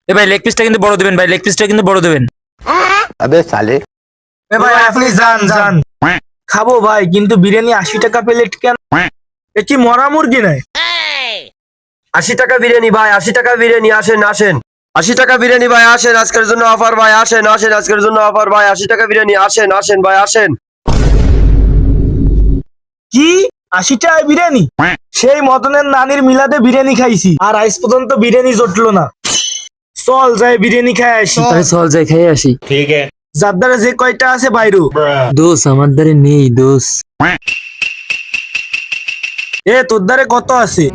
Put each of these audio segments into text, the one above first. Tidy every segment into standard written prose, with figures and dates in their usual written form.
এ ভাই লেগ পিসটা কিন্তু বড় দিবেন ভাই, লেগ পিসটা কিন্তু বড় দিবেন। अबे साले এ ভাই আপনি যান যান। খাবো ভাই, কিন্তু বিরিয়ানি 80 টাকা প্লেট কেন? এ কি মরা মুরগি নাই? 80 টাকা বিরিয়ানি ভাই, 80 টাকা বিরিয়ানি, আসেন আসেন। 80 টাকা বিরিয়ানি ভাই, আসেন আজকের জন্য অফার ভাই, আসেন আসেন আজকের জন্য অফার ভাই, 80 টাকা বিরিয়ানি, আসেন আসেন ভাই আসেন। কি 80 টাকা বিরিয়ানি? সেই মদনের নানির মিলাদে বিরিয়ানি খাইছি, আর আজ পর্যন্ত বিরিয়ানি জুটলো না। চল যাই বিরিয়ানি খাই আসি। আরে চল যাই খেয়ে আসি। যার দ্বারা যে কয়টা আছে বাইরো। দোষ আমার দ্বারে নেই দোষ। এ তোর দ্বারে কত আছে?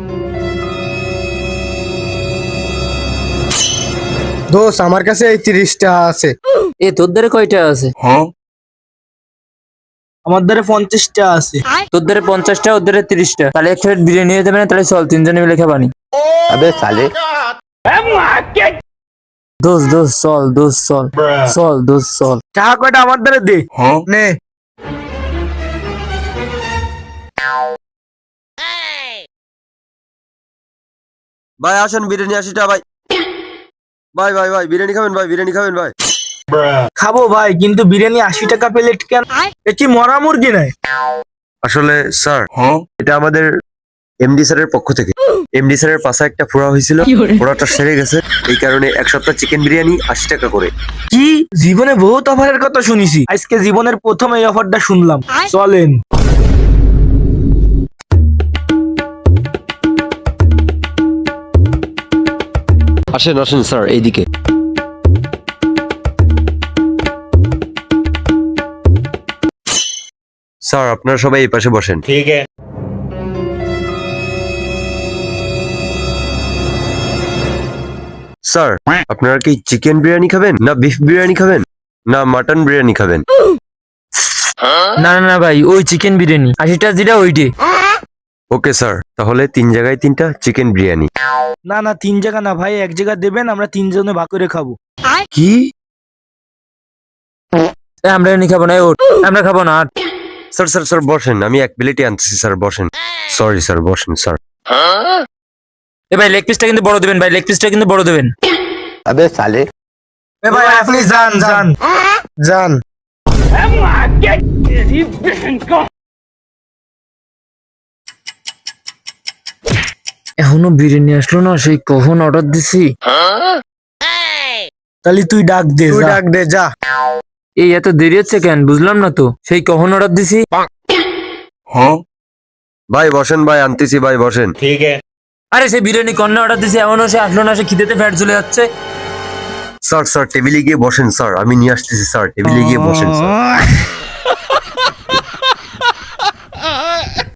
दोस्त আমার কাছে 30 টাকা আছে। এ তোর দ্বারে কয়টা আছে? আমার দ্বারে 50 টা আছে। তোর দ্বারে 50টা, ওর দ্বারে 30টা। তাহলে এক প্লেট বিরিয়ানি হয়ে যাবে না? তাহলে চল তিনজনে মিলে খাবানি। अबे साले দোষ দোষ চল, দোষ চল, চল দোষ চল। টাকা কয়টা আমার দ্বারে দে। নে। ভাই আসেন বিরিয়ানি 80 টাকা ভাই। ভাই ভাই ভাই বিরিয়ানি খাবেন ভাই, বিরিয়ানি খাবেন ভাই। খাবো ভাই, কিন্তু বিরিয়ানি 80 টাকা প্লেট কেন? এ কি মরা মুরগি নাই? আসলে স্যার এটা আমাদের এমডি স্যারের পক্ষ থেকে। এমডি স্যারের পাশে একটা ফোড়া হয়েছিল, ফোড়াটা সেরে গেছে, এই কারণে এক সপ্তাহ চিকেন বিরিয়ানি 80 টাকা করে। কি জীবনে বহুত অফারের কথা শুনিছি, আজকে জীবনের প্রথম এই অফারটা শুনলাম। চলেন। আসেন আসেন স্যার এইদিকে। স্যার আপনারা সবাই এই পাশে বসেন। স্যার আপনারা কি চিকেন বিরিয়ানি খাবেন, না বিফ বিরিয়ানি খাবেন, না মাটন বিরিয়ানি খাবেন? না না না ভাই, ওই চিকেন বিরিয়ানি 80টা যেটা ওইটে। ওকে স্যার, তাহলে 3 জায়গায় 3টা চিকেন বিরিয়ানি। না না, 3 জায়গা না ভাই, এক জায়গা দেবেন, আমরা 3 জনে ভাগ করে খাবো। কি? এ, আমরা এনে খাবো না, ওঠ আমরা খাবো না। স্যার স্যার স্যার বসেন, আমি এক প্লেটে আনতেছি স্যার, বসেন। সরি স্যার, বসেন স্যার। এ ভাই লেগ পিসটা কিন্তু বড় দিবেন ভাই, লেগ পিসটা কিন্তু বড় দিবেন। अबे साले এ ভাই আপনি যান যান যান। এখনো বিরিয়ানি আসলো না, সেই কখন অর্ডার দিছি। তাহলে তুই ডাক দে, তুই যা। ডাক দে যা। এই এত দেরি হচ্ছে কেন বুঝলাম না তো, সেই কখন অর্ডার দিছি। ভাই বসেন ভাই, আনতেছি ভাই, বসেন। আরে সেই বিরিয়ানি কন্যা অর্ডার দিছি, এমনও সে আসলো না, সে খিদেতে ফ্যাট চলে যাচ্ছে। স্যার স্যার টেবিলে গিয়ে বসেন স্যার, আমি নিয়ে আসতেছি স্যার, টেবিলে গিয়ে বসেন স্যার।